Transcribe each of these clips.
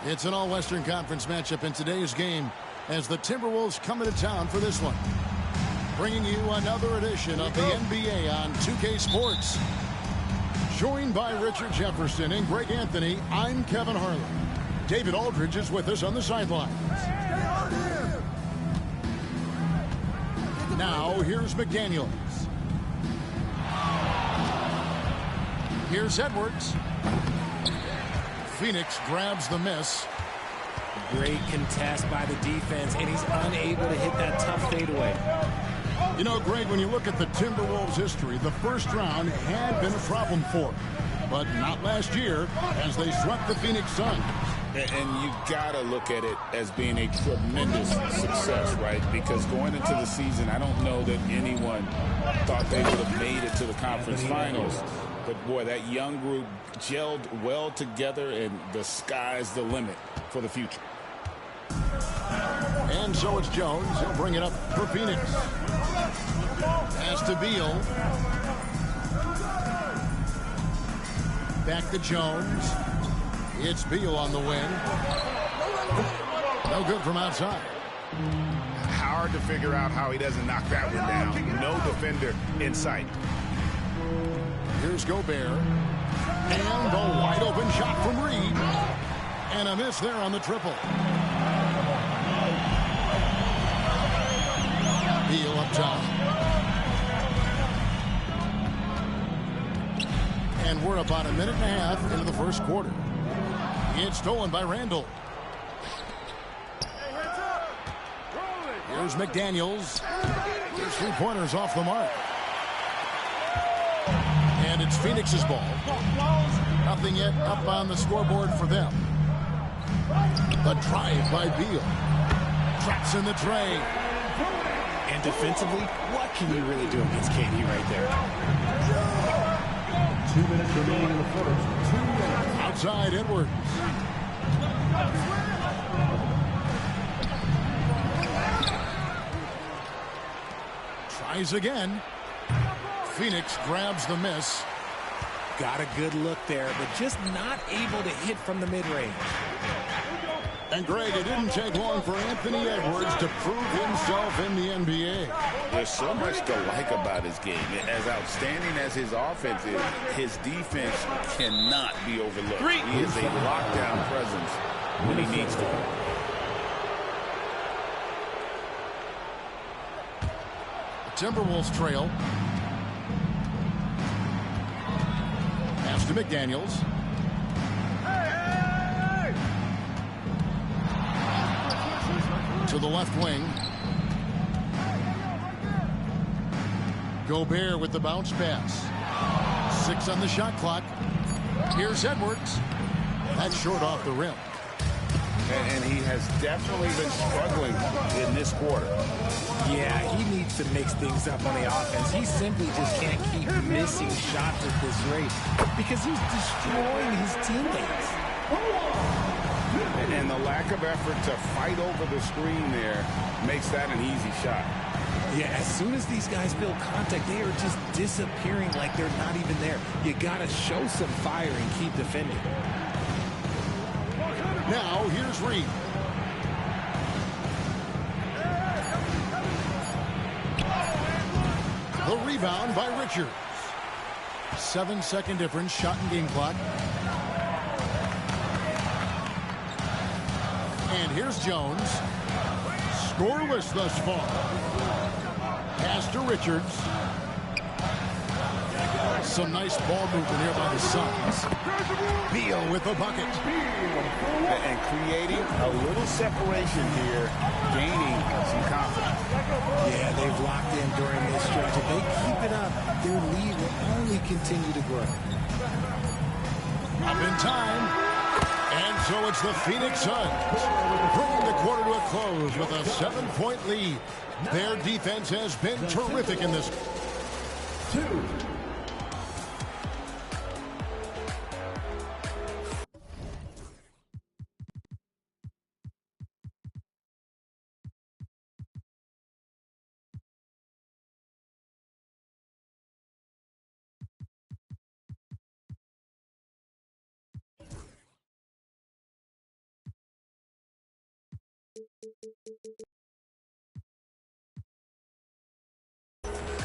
It's an all-Western Conference matchup in today's game as the Timberwolves come into town for this one. Bringing you another edition of the NBA on 2K Sports. Joined by Richard Jefferson and Greg Anthony, I'm Kevin Harlan. David Aldridge is with us on the sidelines. Now, here's McDaniels. Here's Edwards. Phoenix grabs the miss. Great contest by the defense, and he's unable to hit that tough fadeaway. You know, Greg, when you look at the Timberwolves' history, the first round had been a problem for them. But not last year, as they swept the Phoenix Suns. And you got to look at it as being a tremendous success, right? Because going into the season, I don't know that anyone thought they would have made it to the conference finals. But, boy, that young group gelled well together, and the sky's the limit for the future. And so it's Jones. He'll bring it up for Phoenix. Pass to Beal. Back to Jones. It's Beal on the wing. No good from outside. Hard to figure out how he doesn't knock that one down. No defender in sight. Here's Gobert. And a wide open shot from Reed. And a miss there on the triple. Beal up top. And we're about a minute and a half into the first quarter. It's stolen by Randall. Here's McDaniels. There's 3 pointers off the mark. And it's Phoenix's ball. Nothing yet up on the scoreboard for them. The drive by Beal. Traps in the tray. And defensively, what can you really do against KD right there? 2 minutes remaining in the first. 2 minutes. Outside Edwards. Tries again. Phoenix grabs the miss. Got a good look there, but just not able to hit from the mid-range. And, Greg, it didn't take long for Anthony Edwards to prove himself in the NBA. There's so much to like about his game. As outstanding as his offense is, his defense cannot be overlooked. He is a lockdown presence when he needs to. The Timberwolves trail. Pass to McDaniels. To the left wing. Gobert with the bounce pass. 6 on the shot clock. Here's Edwards. That's short off the rim. And he has definitely been struggling in this quarter. Yeah, he needs to mix things up on the offense. He simply just can't keep missing shots at this rate because he's destroying his teammates. And the lack of effort to fight over the screen there makes that an easy shot. Yeah, as soon as these guys feel contact, they are just disappearing like they're not even there. You got to show some fire and keep defending. Now, here's Reed. The rebound by Richards. 7-second difference, shot and game clock. And here's Jones. Scoreless thus far. Pass to Richards. Some nice ball movement here by the Suns. Beal with the bucket. And creating a little separation here, gaining some confidence. Yeah, they've locked in during this stretch. If they keep it up, their lead will only continue to grow. Up in time. And so it's the Phoenix Suns bringing the quarter to a close with a 7-point lead. Their defense has been terrific in this. 2.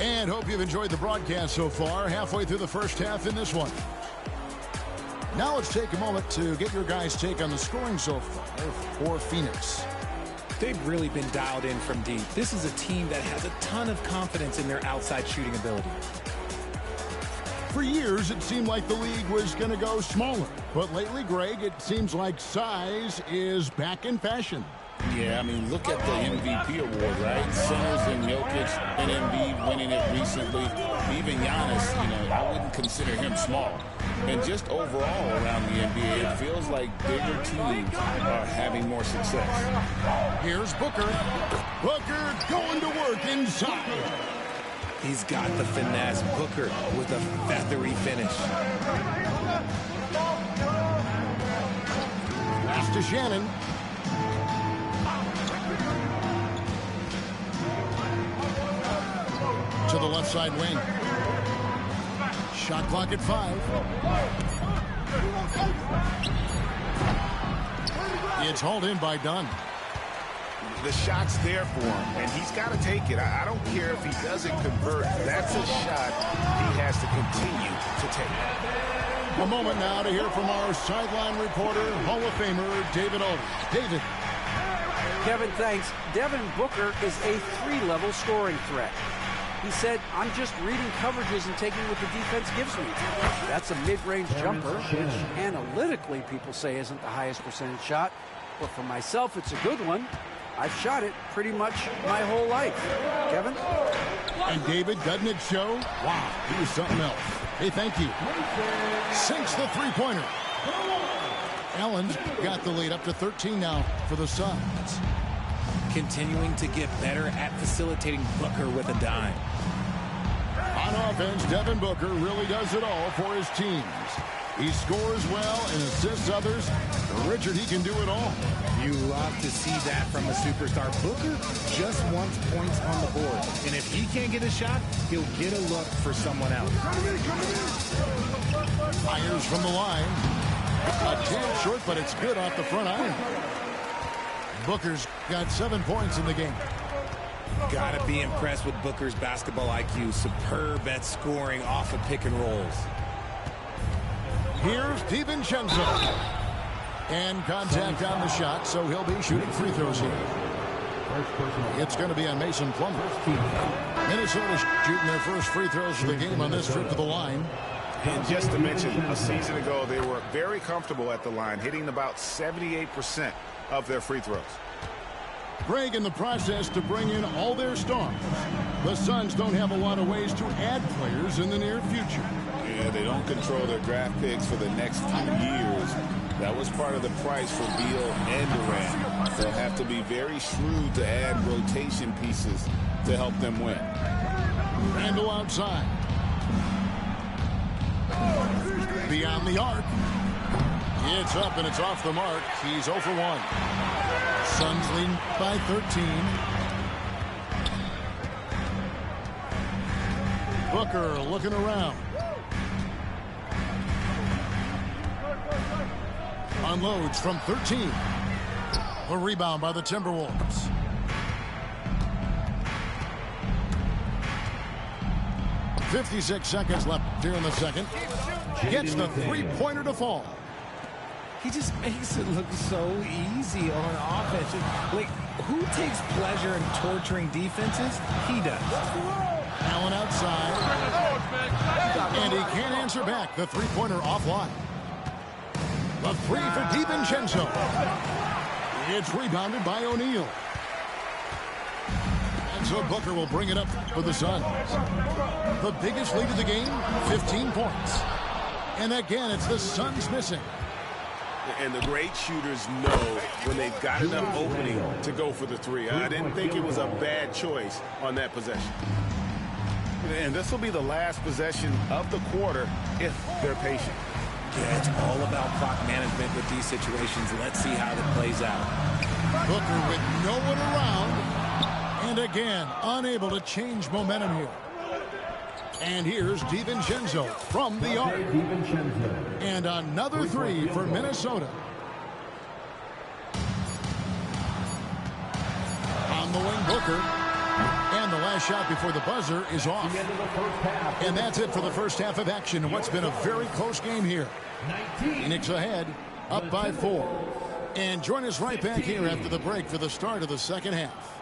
And hope you've enjoyed the broadcast so far. Halfway through the first half in this one. Now let's take a moment to get your guys' take on the scoring so far for Phoenix. They've really been dialed in from deep. This is a team that has a ton of confidence in their outside shooting ability. For years, it seemed like the league was going to go smaller. But lately, Greg, it seems like size is back in fashion. Yeah, I mean, look at the MVP award, right? Centers and Jokic and Embiid winning it recently. Even Giannis, you know, I wouldn't consider him small. And just overall around the NBA, it feels like bigger teams are having more success. Here's Booker. Booker going to work inside. He's got the finesse. Booker with a feathery finish. Pass to Shannon. To the left side wing. Shot clock at 5. It's hauled in by Dunn. The shot's there for him, and he's got to take it. I don't care if he doesn't convert. That's a shot he has to continue to take. A moment now to hear from our sideline reporter, Hall of Famer David Aldridge. David. Kevin, thanks. Devin Booker is a 3-level scoring threat. He said, I'm just reading coverages and taking what the defense gives me. That's a mid-range jumper, which analytically people say isn't the highest percentage shot. But for myself, it's a good one. I've shot it pretty much my whole life. Kevin? And David, doesn't it show? Wow, he was something else. Hey, thank you. Sinks the three-pointer. Allen's got the lead up to 13 now for the Suns. Continuing to get better at facilitating Booker with a dime. On offense, Devin Booker really does it all for his teams. He scores well and assists others. Richard, he can do it all. You love to see that from a superstar. Booker just wants points on the board. And if he can't get a shot, he'll get a look for someone else. Fires from the line. A tad short, but it's good off the front iron. Booker's got 7 points in the game. Gotta be impressed with Booker's basketball IQ. Superb at scoring off of pick and rolls. Here's DiVincenzo. And contact on the shot, so he'll be shooting free throws here. It's going to be on Mason Plumlee. Minnesota shooting their first free throws for the game on this trip to the line. And just to mention, a season ago, they were very comfortable at the line, hitting about 78% of their free throws. Greg, in the process to bring in all their stars, the Suns don't have a lot of ways to add players in the near future. Yeah, they don't control their draft picks for the next few years. That was part of the price for Beal and Durant. They'll have to be very shrewd to add rotation pieces to help them win. Randall outside. Beyond the arc. It's up and it's off the mark. He's 0 for 1. Suns lead by 13. Booker looking around. Unloads from 13. A rebound by the Timberwolves. .56 seconds left here in the second. Gets the three-pointer to fall. He just makes it look so easy on offense. Like, who takes pleasure in torturing defenses? He does. Allen outside. And he can't answer back. The three-pointer offline. The three for DiVincenzo. It's rebounded by O'Neal. And so Booker will bring it up for the Suns. The biggest lead of the game, 15 points. And again, it's the Suns missing. And the great shooters know when they've got enough opening to go for the three. I didn't think it was a bad choice on that possession. And this will be the last possession of the quarter if they're patient. Yeah, it's all about clock management with these situations. Let's see how that plays out. Booker with no one around. And again, unable to change momentum here. And here's DiVincenzo from the arc. And another three for Minnesota. On the wing, Booker. And the last shot before the buzzer is off. And that's it for the first half of action. What's been a very close game here. Phoenix ahead, up by 4. And join us right back here after the break for the start of the second half.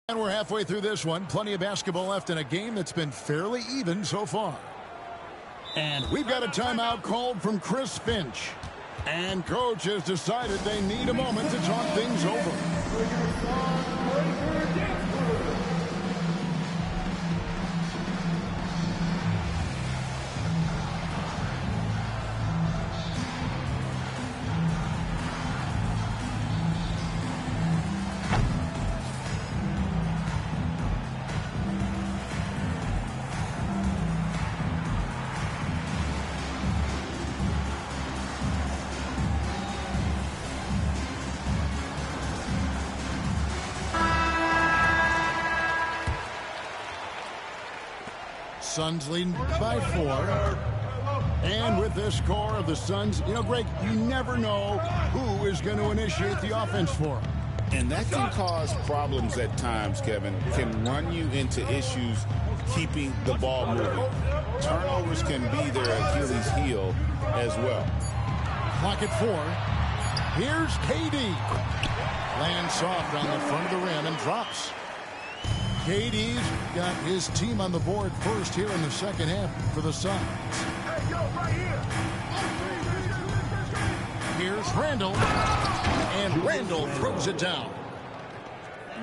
And we're halfway through this one. Plenty of basketball left in a game that's been fairly even so far. And we've got a timeout called from Chris Finch. And coach has decided they need a moment to talk things over. Suns leading by 4. And with this score of the Suns, you know, Greg, you never know who is going to initiate the offense for them. And that can cause problems at times, Kevin. Can run you into issues keeping the ball moving. Turnovers can be their Achilles heel as well. Clock at 4. Here's KD. Lands soft on the front of the rim and drops. KD's got his team on the board first here in the second half for the Suns. Here's Randall. And Randall throws it down.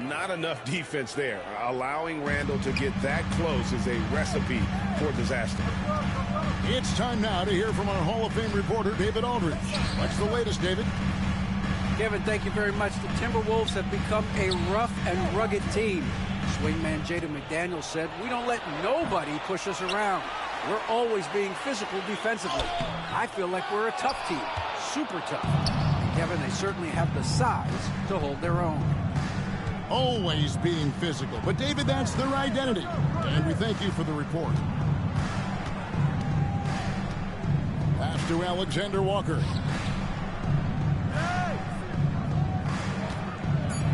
Not enough defense there. Allowing Randall to get that close is a recipe for disaster. It's time now to hear from our Hall of Fame reporter, David Aldridge. What's the latest, David? Kevin, thank you very much. The Timberwolves have become a rough and rugged team. Swingman Jaden McDaniels said, "We don't let nobody push us around. We're always being physical defensively. I feel like we're a tough team, super tough." And Kevin, they certainly have the size to hold their own. Always being physical. But, David, that's their identity. And we thank you for the report. Pass to Alexander Walker.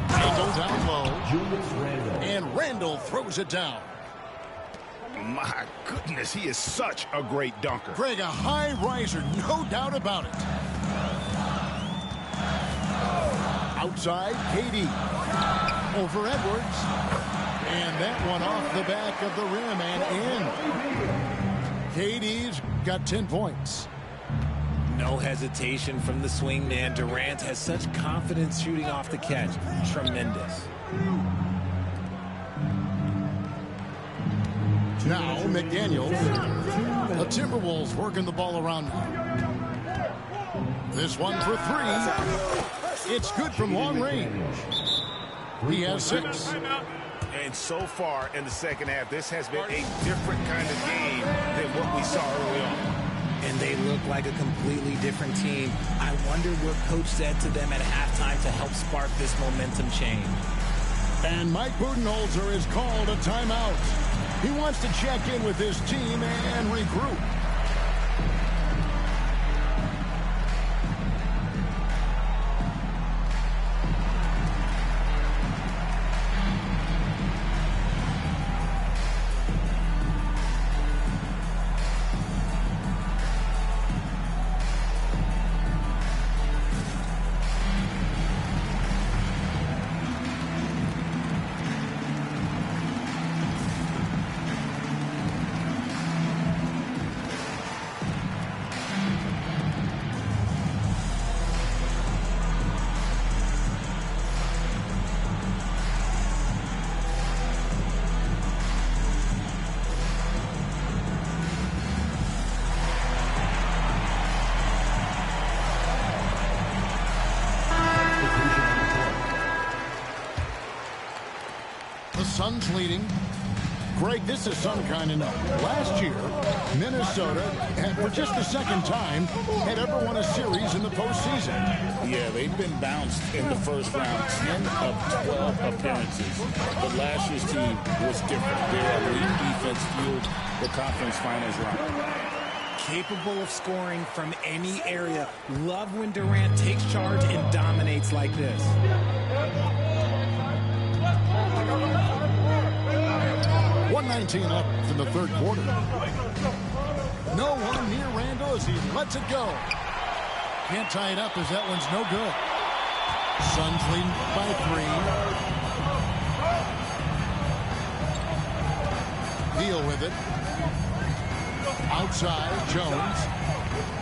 Randall down low. And Randall throws it down. My goodness, he is such a great dunker. Greg, a high riser, no doubt about it. Outside, KD. Over Edwards. And that one off the back of the rim and in. KD's got 10 points. No hesitation from the swingman. Durant has such confidence shooting off the catch. Tremendous. Now, McDaniels. The Timberwolves working the ball around now. This one for 3. It's good from long range. He has 6. And so far in the second half, this has been a different kind of game than what we saw early on. And they look like a completely different team. I wonder what coach said to them at halftime to help spark this momentum change. And Mike Budenholzer is called a timeout. He wants to check in with his team and regroup. Suns leading. Greg, this is some kind of night. Last year, Minnesota had, for just the second time, had ever won a series in the postseason. Yeah, they've been bounced in the first round, 10 of 12 appearances. But last year's team was different. Their elite defense fueled the conference finals run. Capable of scoring from any area. Love when Durant takes charge and dominates like this. 1:19 left in the third quarter. No one near Randall as he lets it go. Can't tie it up as that one's no good. Suns leading by 3. Beal with it. Outside, Jones.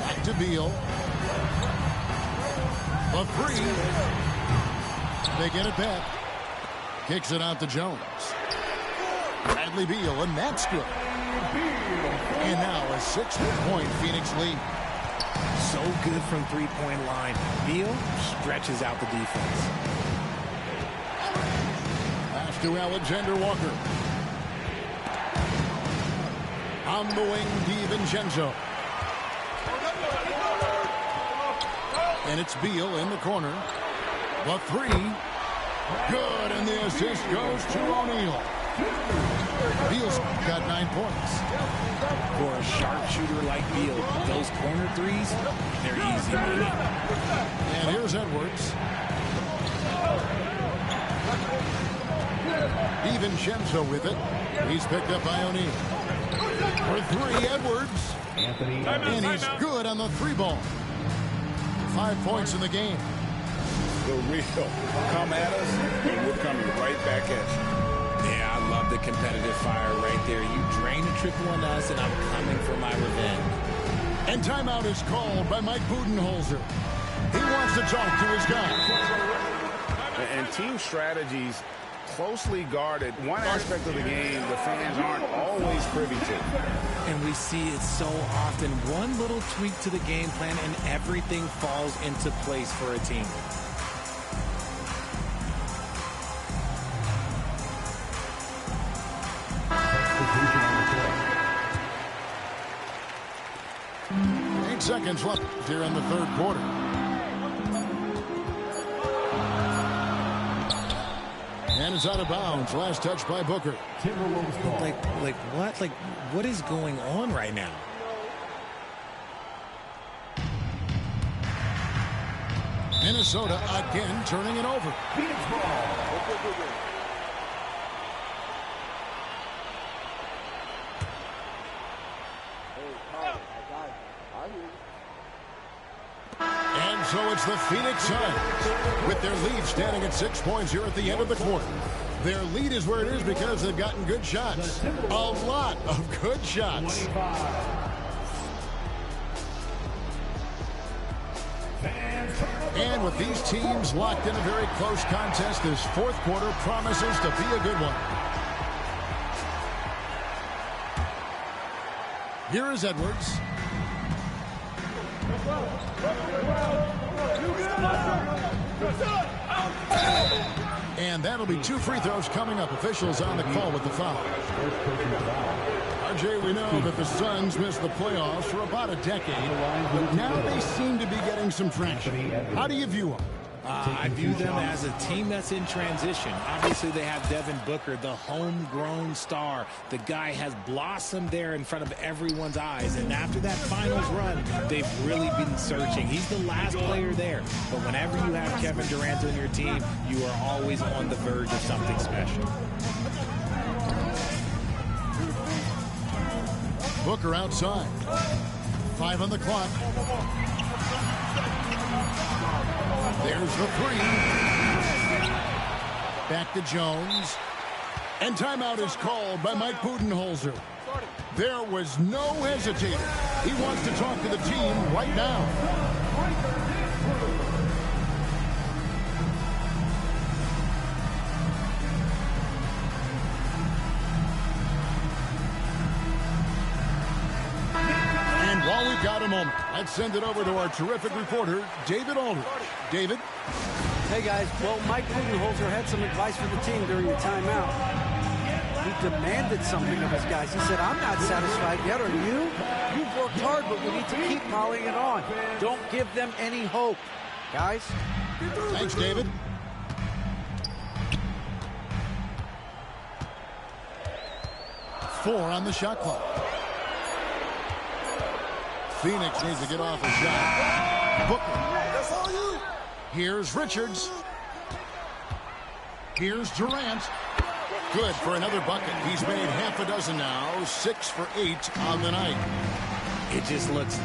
Back to Beal. A 3. They get it back. Kicks it out to Jones. Bradley Beal, and that's good. And now a 6-point Phoenix lead. So good from three-point line. Beal stretches out the defense. Pass to Alexander Walker. On the wing, DiVincenzo. And it's Beal in the corner. The 3. Good, and the assist goes to O'Neal. Beal's got 9 points. For a sharpshooter like Beal, those corner threes, they're easy money. And here's Edwards. DiVincenzo with it. He's picked up by O'Neal. For 3, Edwards. And he's good on the 3-ball. 5 points in the game. The real come at us, and we're coming right back at you. Yeah, I love the competitive fire right there. You drain a triple on us, and I'm coming for my revenge. And timeout is called by Mike Budenholzer. He wants to talk to his guys. And team strategies closely guarded. One aspect of the game the fans aren't always privy to. And we see it so often. One little tweak to the game plan, and everything falls into place for a team. Seconds left here in the third quarter. And it's out of bounds. Last touch by Booker. Like what is going on right now? Minnesota again turning it over. And so it's the Phoenix Suns with their lead standing at 6 points here at the end of the quarter. Their lead is where it is because they've gotten good shots. A lot of good shots. And with these teams locked in a very close contest, this fourth quarter promises to be a good one. Here is Edwards. And that'll be 2 free throws coming up. Officials on the call with the foul. RJ, we know that the Suns missed the playoffs for about a decade, but now they seem to be getting some traction. How do you view them? I view them as a team that's in transition. Obviously, they have Devin Booker, the homegrown star. The guy has blossomed there in front of everyone's eyes. And after that finals run, they've really been searching. He's the last player there. But whenever you have Kevin Durant on your team, you are always on the verge of something special. Booker outside. 5 on the clock. There's the 3. Back to Jones. And timeout is called by Mike Budenholzer. There was no hesitator. He wants to talk to the team right now. And while we've got a moment, let's send it over to our terrific reporter, David Aldridge. David? Hey, guys. Well, Mike Budenholzer had some advice for the team during the timeout. He demanded something of his guys. He said, I'm not satisfied yet, are you? You've worked hard, but we need to keep piling it on. Don't give them any hope, guys. Thanks, David. Four on the shot clock. Phoenix needs to get off a shot. Booker. Here's Richards. Here's Durant. Good for another bucket. He's made half a dozen now. 6 for 8 on the night. It just looks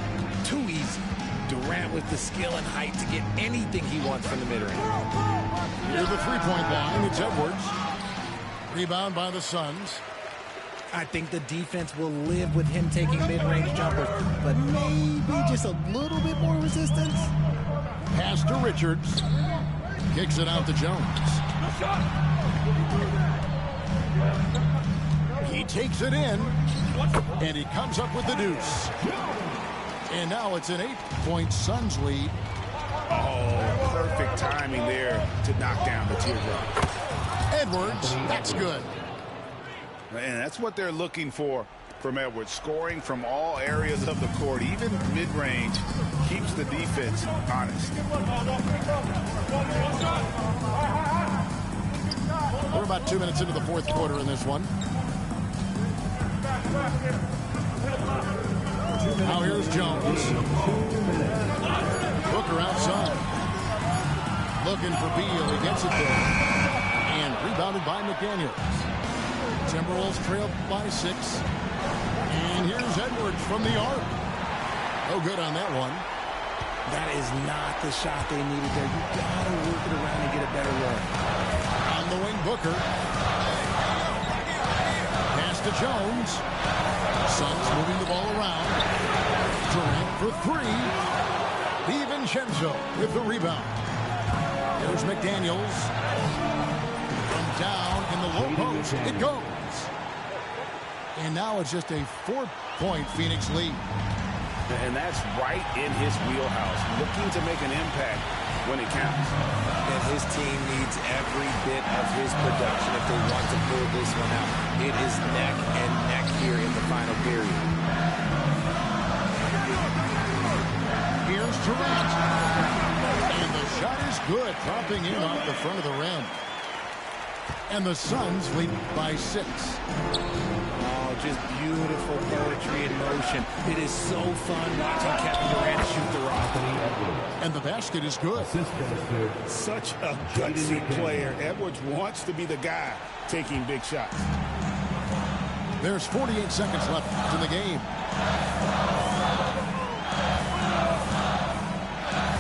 too easy. Durant with the skill and height to get anything he wants from the mid-range. Near the three-point line, it's Edwards. Rebound by the Suns. I think the defense will live with him taking mid-range jumpers, but maybe just a little bit more resistance. Pass to Richards. Kicks it out to Jones. He takes it in, and he comes up with the deuce. And now it's an 8-point Suns lead. Oh, perfect timing there to knock down the teardrop. Edwards, that's good. And that's what they're looking for from Edwards. Scoring from all areas of the court, even mid-range, keeps the defense honest. We're about 2 minutes into the fourth quarter in this one. Now here's Jones. Booker outside. Looking for Beal. He gets it there. And rebounded by McDaniels. Timberwolves trail by 6. And here's Edwards from the arc. No good on that one. That is not the shot they needed there. You gotta work it around and get a better look. On the wing, Booker. Pass to Jones. Suns moving the ball around. Durant for 3. DiVincenzo with the rebound. There's McDaniels. From down in the low post. It goes. And now it's just a 4-point Phoenix lead. And that's right in his wheelhouse. Looking to make an impact when it counts. And his team needs every bit of his production if they want to pull this one out. It is neck and neck here in the final period. Here's Durant. And the shot is good. Dropping in off the front of the rim. And the Suns lead by 6. Oh, just beautiful poetry in motion. It is so fun watching Kevin Durant shoot the rock. And the basket is good. Such a gutsy player. Edwards wants to be the guy taking big shots. There's 48 seconds left in the game.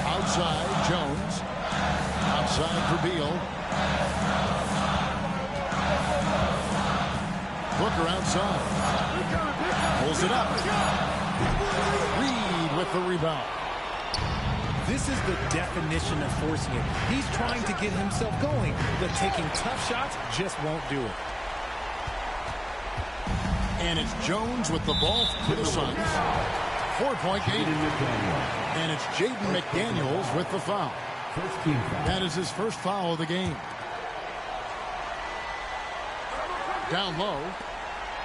Outside, Jones. Outside for Beal. Booker outside. Pulls it up. Reed with the rebound. This is the definition of forcing it. He's trying to get himself going, but taking tough shots just won't do it. And it's Jones with the ball for the Suns. 4-point game. And it's Jaden McDaniels with the foul. That is his first foul of the game. Down low.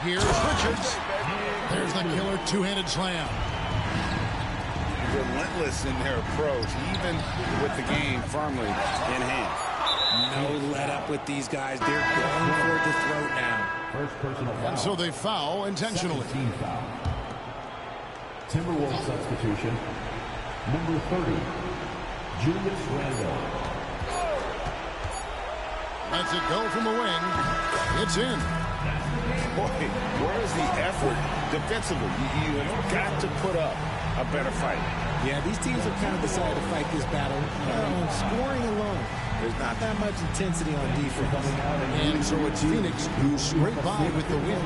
Here's Richards. There's the killer two-handed slam. Relentless in their approach, even with the game firmly in hand. No let up with these guys. They're going for the throat now. First personal foul. And so they foul intentionally. Team foul. Timberwolves substitution. Number 30, Julius Randle. Lets it go from the wing. It's in. Boy, where's the effort defensively? You have got to put up a better fight. Yeah, these teams have kind of decided to fight this battle on scoring alone. There's not that much intensity on defense. And so it's Phoenix who scraped by with the win.